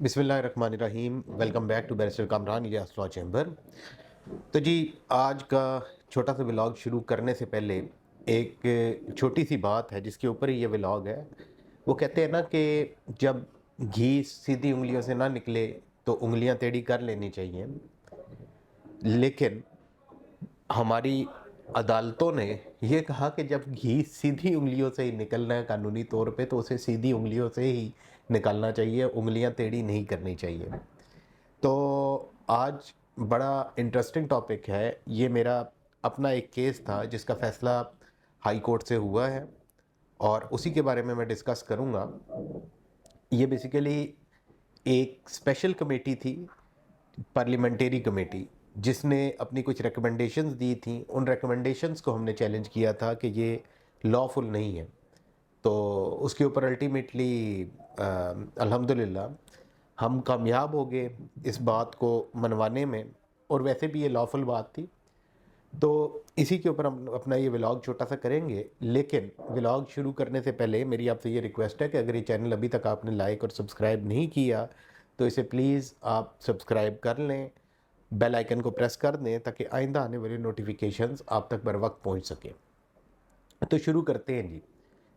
बिस्मिल्लाहिर्रहमानिर्रहीम। Welcome back to barrister Kamran Ilyas law chamber. तो जी, आज का छोटा सा व्लॉग शुरू करने से पहले एक छोटी सी बात है जिसके ऊपर ही ये व्लॉग है। वो कहते हैं ना कि जब घी सीधी उंगलियों से ना निकले तो उंगलियां टेढ़ी कर लेनी चाहिए। लेकिन हमारी अदालतों ने ये कहा कि जब घी सीधी उंगलियों से ही निकलना है कानूनी तौर पे, तो उसे सीधी उंगलियों से ही निकालना चाहिए, उंगलियां टेढ़ी नहीं करनी चाहिए। तो आज बड़ा इंटरेस्टिंग टॉपिक है। ये मेरा अपना एक केस था जिसका फ़ैसला हाई कोर्ट से हुआ है और उसी के बारे में मैं डिस्कस करूँगा। ये बेसिकली एक स्पेशल कमेटी थी, पार्लियामेंट्री कमेटी, जिसने अपनी कुछ रिकमेंडेशंस दी थी। उन रिकमेंडेशंस को हमने चैलेंज किया था कि ये लॉफुल नहीं है। तो उसके ऊपर अल्टीमेटली अल्हम्दुलिल्लाह हम कामयाब हो गए इस बात को मनवाने में, और वैसे भी ये लॉफुल बात थी। तो इसी के ऊपर हम अपना ये व्लॉग छोटा सा करेंगे। लेकिन व्लॉग शुरू करने से पहले मेरी आपसे ये रिक्वेस्ट है कि अगर ये चैनल अभी तक आपने लाइक और सब्सक्राइब नहीं किया तो इसे प्लीज़ आप सब्सक्राइब कर लें, बेल आइकन को प्रेस कर दें ताकि आइंदा आने वाली नोटिफिकेशंस आप तक बर वक्त पहुँच सके। तो शुरू करते हैं जी।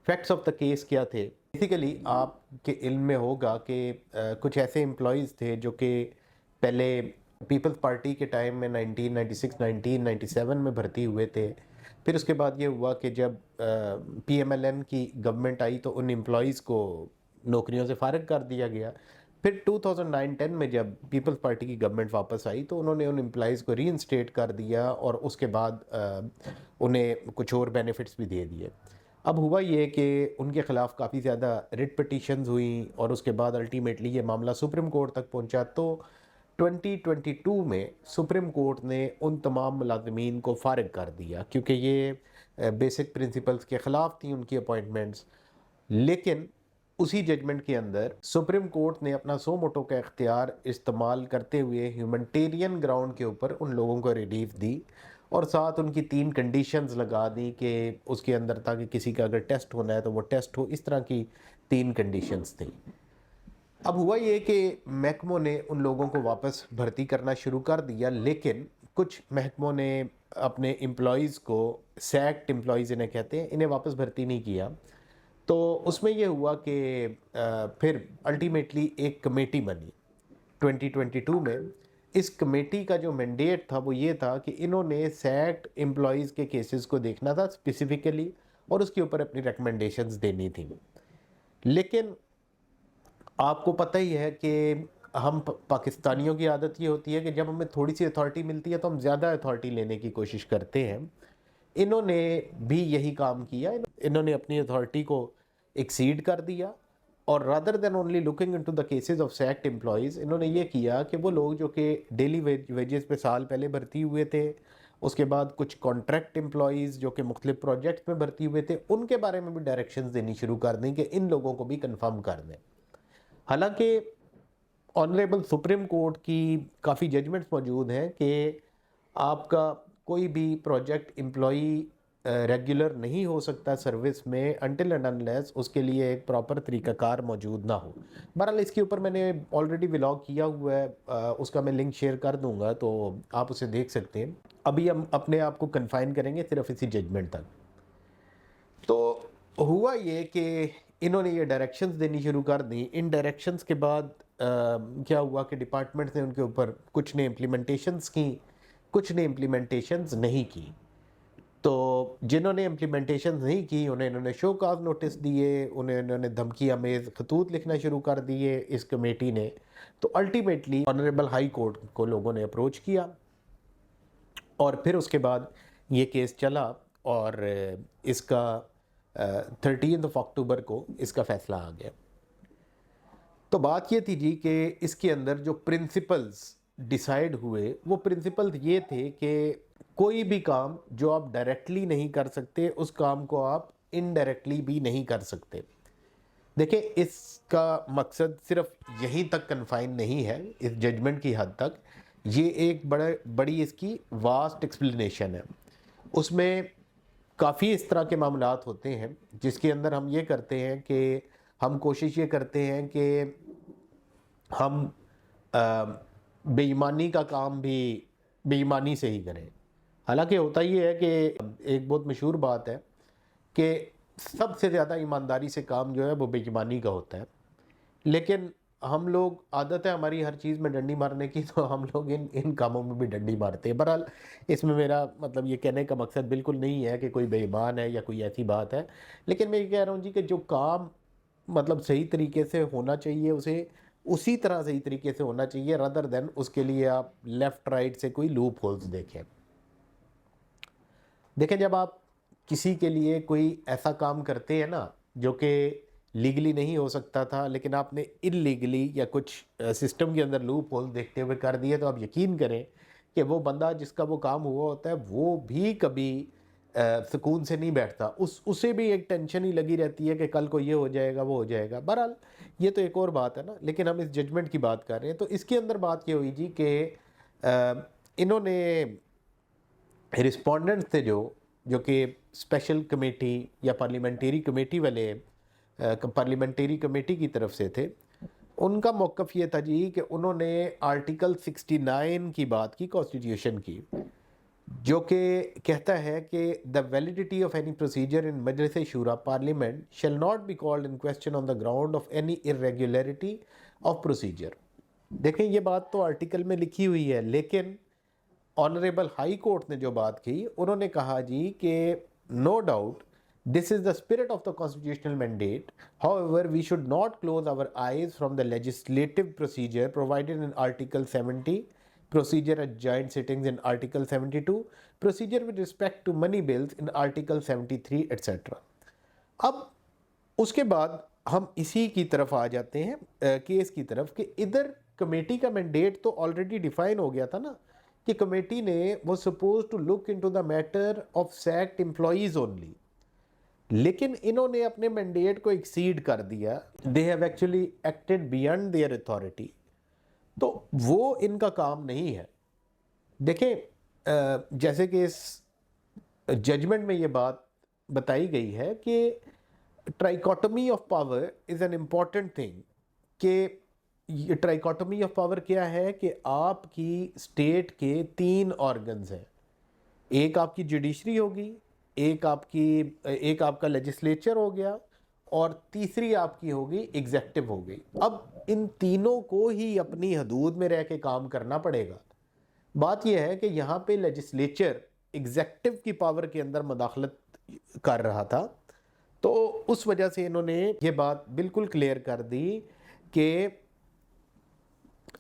फैक्ट्स ऑफ द केस क्या थे? बेसिकली आपके इल्म में होगा कि कुछ ऐसे एम्प्लॉयज़ थे जो कि पहले पीपल्स पार्टी के टाइम में 1996 1997 में भर्ती हुए थे। फिर उसके बाद ये हुआ कि जब पीएमएलएन की गवर्नमेंट आई तो उन एम्प्लॉयज़ को नौकरियों से फारिग कर दिया गया। फिर 2009-10 में जब पीपल्स पार्टी की गवर्नमेंट वापस आई तो उन्होंने उन एम्प्लॉयज़ को रीइंस्टेट कर दिया और उसके बाद उन्हें कुछ और बेनिफिट्स भी दे दिए। अब हुआ ये कि उनके ख़िलाफ़ काफ़ी ज़्यादा रिट पिटीशंस हुई और उसके बाद अल्टीमेटली ये मामला सुप्रीम कोर्ट तक पहुंचा। तो 2022 में सुप्रीम कोर्ट ने उन तमाम मुलाजमीन को फारिग कर दिया क्योंकि ये बेसिक प्रिंसिपल्स के ख़िलाफ़ थी उनकी अपॉइंटमेंट्स। लेकिन उसी जजमेंट के अंदर सुप्रीम कोर्ट ने अपना सो मोटो का इख्तियार इस्तेमाल करते हुए ह्यूमैनिटेरियन ग्राउंड के ऊपर उन लोगों को रिलीफ दी और साथ उनकी 3 कंडीशंस लगा दी कि उसके अंदर ताकि किसी का अगर टेस्ट होना है तो वो टेस्ट हो। इस तरह की 3 कंडीशंस थी। अब हुआ ये कि महकमों ने उन लोगों को वापस भर्ती करना शुरू कर दिया, लेकिन कुछ महकमों ने अपने एम्प्लॉयज़ को, सैक्ड एम्प्लॉयज़ इन्हें कहते हैं, इन्हें वापस भर्ती नहीं किया। तो उसमें ये हुआ कि फिर अल्टीमेटली एक कमेटी बनी 2022 में। इस कमेटी का जो मैंडेट था वो ये था कि इन्होंने सैक्ड एम्प्लॉयज़ के केसेस को देखना था स्पेसिफिकली और उसके ऊपर अपनी रिकमेंडेशंस देनी थी। लेकिन आपको पता ही है कि हम पाकिस्तानियों की आदत ये होती है कि जब हमें थोड़ी सी अथॉरिटी मिलती है तो हम ज़्यादा अथॉरिटी लेने की कोशिश करते हैं। इन्होंने भी यही काम किया। इन्होंने अपनी अथॉरिटी को एक्सीड कर दिया और rather than only looking into the cases of sacked employees, इन्होंने ये किया कि वो लोग जो कि डेली वेजेस पे साल पहले भर्ती हुए थे, उसके बाद कुछ कॉन्ट्रैक्ट एम्प्लॉयज़ जो कि मुख्तलिफ प्रोजेक्ट्स में भर्ती हुए थे, उनके बारे में भी डायरेक्शंस देनी शुरू कर दी कि इन लोगों को भी कन्फर्म कर दें। हालांकि ऑनरेबल सुप्रीम कोर्ट की काफ़ी जजमेंट्स मौजूद हैं कि आपका कोई भी प्रोजेक्ट एम्प्लॉई रेगुलर नहीं हो सकता सर्विस में अनटिल एंड अनलेस उसके लिए एक प्रॉपर तरीक़ाकार मौजूद ना हो। बहरहाल इसके ऊपर मैंने ऑलरेडी व्लॉग किया हुआ है, उसका मैं लिंक शेयर कर दूंगा तो आप उसे देख सकते हैं। अभी हम अपने आप को कन्फाइन करेंगे सिर्फ इसी जजमेंट तक। तो हुआ ये कि इन्होंने ये डायरेक्शंस देनी शुरू कर दी। इन डायरेक्शंस के बाद क्या हुआ कि डिपार्टमेंट ने उनके ऊपर कुछ ने इम्प्लीमेंटेशंस की, कुछ ने इम्प्लीमेंटेशंस नहीं की। तो जिन्होंने इम्प्लीमेंटेशन नहीं की उन्हें इन्होंने शो काज नोटिस दिए, उन्हें इन्होंने धमकी अमेज खतूत लिखना शुरू कर दिए इस कमेटी ने। तो अल्टीमेटली ऑनरेबल हाई कोर्ट को लोगों ने अप्रोच किया और फिर उसके बाद ये केस चला और इसका 13 अक्टूबर को इसका फ़ैसला आ गया। तो बात ये थी जी कि इसके अंदर जो प्रिंसिपल्स डिसाइड हुए वो प्रिंसिपल ये थे कि कोई भी काम जो आप डायरेक्टली नहीं कर सकते उस काम को आप इनडायरेक्टली भी नहीं कर सकते। देखिए, इसका मकसद सिर्फ यहीं तक कन्फाइन नहीं है इस जजमेंट की हद तक। ये एक बड़ी इसकी वास्ट एक्सप्लेनेशन है। उसमें काफ़ी इस तरह के मामलात होते हैं जिसके अंदर हम ये करते हैं कि हम कोशिश ये करते हैं कि हम बेईमानी का काम भी बेईमानी से ही करें। हालांकि होता ये है कि एक बहुत मशहूर बात है कि सबसे ज़्यादा ईमानदारी से काम जो है वो बेईमानी का होता है, लेकिन हम लोग आदत है हमारी हर चीज़ में डंडी मारने की, तो हम लोग इन इन कामों में भी डंडी मारते हैं। बहरहाल इसमें मेरा मतलब ये कहने का मकसद बिल्कुल नहीं है कि कोई बेईमान है या कोई ऐसी बात है, लेकिन मैं ये कह रहा हूँ जी कि जो काम मतलब सही तरीके से होना चाहिए उसे उसी तरह सही तरीके से होना चाहिए, रदर देन उसके लिए आप लेफ़्ट राइट से कोई लूप होल्स देखें। देखें, जब आप किसी के लिए कोई ऐसा काम करते हैं ना जो कि लीगली नहीं हो सकता था, लेकिन आपने इलीगली या कुछ सिस्टम के अंदर लूप होल देखते हुए कर दिए, तो आप यकीन करें कि वो बंदा जिसका वो काम हुआ होता है वो भी कभी सुकून से नहीं बैठता, उसे भी एक टेंशन ही लगी रहती है कि कल को ये हो जाएगा वो हो जाएगा। बहरहाल ये तो एक और बात है ना, लेकिन हम इस जजमेंट की बात कर रहे हैं। तो इसके अंदर बात ये हुई जी कि इन्होंने रिस्पोंडेंट्स थे जो कि स्पेशल कमेटी या पार्लियामेंट्री कमेटी वाले पार्लियामेंट्री कमेटी की तरफ से थे, उनका मौक़िफ़ ये था जी कि उन्होंने आर्टिकल 69 की बात की कॉन्स्टिट्यूशन की, जो कि कहता है कि the validity of any procedure in Majlis Shura parliament shall not be called in question on the ground of any irregularity of procedure. देखें, ये बात तो आर्टिकल में लिखी हुई है, लेकिन ऑनरेबल हाई कोर्ट ने जो बात की, उन्होंने कहा जी कि no doubt this is the spirit of the constitutional mandate, however we should not close our eyes from the legislative procedure provided in article 70, procedure at joint sittings in article 72, procedure with respect to money bills in article 73 etc। अब उसके बाद हम इसी की तरफ आ जाते हैं case की तरफ कि इधर कमेटी का मैंडेट तो ऑलरेडी डिफाइन हो गया था ना कि कमेटी ने वो suppose to look into the matter of sacked employees only, लेकिन इन्होंने अपने मैंडेट को एक्सीड कर दिया। They have actually acted beyond their authority, तो वो इनका काम नहीं है। देखें, जैसे कि इस जजमेंट में ये बात बताई गई है कि trichotomy of power is an important thing, कि ये ट्राइकोटमी ऑफ पावर क्या है कि आपकी स्टेट के 3 ऑर्गन्स हैं, एक आपकी जुडिशरी होगी, एक आपका लेजिस्लेचर हो गया, और तीसरी आपकी होगी एग्जेक्टिव हो गई। अब इन तीनों को ही अपनी हदूद में रह के काम करना पड़ेगा। बात यह है कि यहाँ पे लेजिस्लेचर एग्जेक्टिव की पावर के अंदर मदाखलत कर रहा था, तो उस वजह से इन्होंने ये बात बिल्कुल क्लियर कर दी कि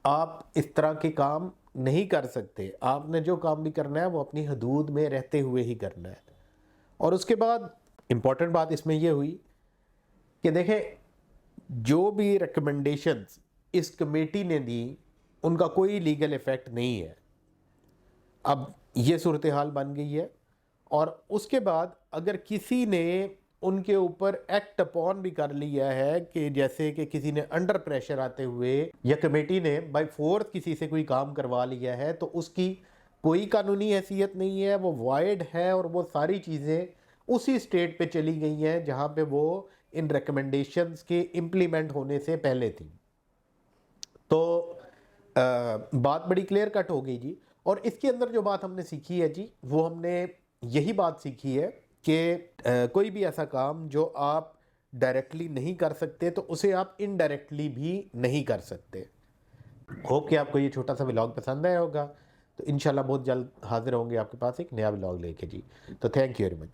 आप इस तरह के काम नहीं कर सकते, आपने जो काम भी करना है वो अपनी हदूद में रहते हुए ही करना है। और उसके बाद इम्पॉर्टेंट बात इसमें यह हुई कि देखें, जो भी रिकमेंडेशंस इस कमेटी ने दी उनका कोई लीगल इफ़ेक्ट नहीं है। अब ये सूरत हाल बन गई है, और उसके बाद अगर किसी ने उनके ऊपर एक्ट अपॉन भी कर लिया है कि जैसे कि किसी ने अंडर प्रेशर आते हुए या कमेटी ने बाय फोर्स किसी से कोई काम करवा लिया है, तो उसकी कोई कानूनी हैसियत नहीं है, वो वॉइड है, और वो सारी चीज़ें उसी स्टेट पे चली गई हैं जहाँ पे वो इन रिकमेंडेशंस के इम्प्लीमेंट होने से पहले थी। तो बात बड़ी क्लियर कट हो गई जी। और इसके अंदर जो बात हमने सीखी है जी, वो हमने यही बात सीखी है कि कोई भी ऐसा काम जो आप डायरेक्टली नहीं कर सकते तो उसे आप इनडायरेक्टली भी नहीं कर सकते। होप कि आपको ये छोटा सा व्लॉग पसंद आया होगा, तो इंशाल्लाह बहुत जल्द हाजिर होंगे आपके पास एक नया व्लॉग लेके जी। तो थैंक यू वेरी मच।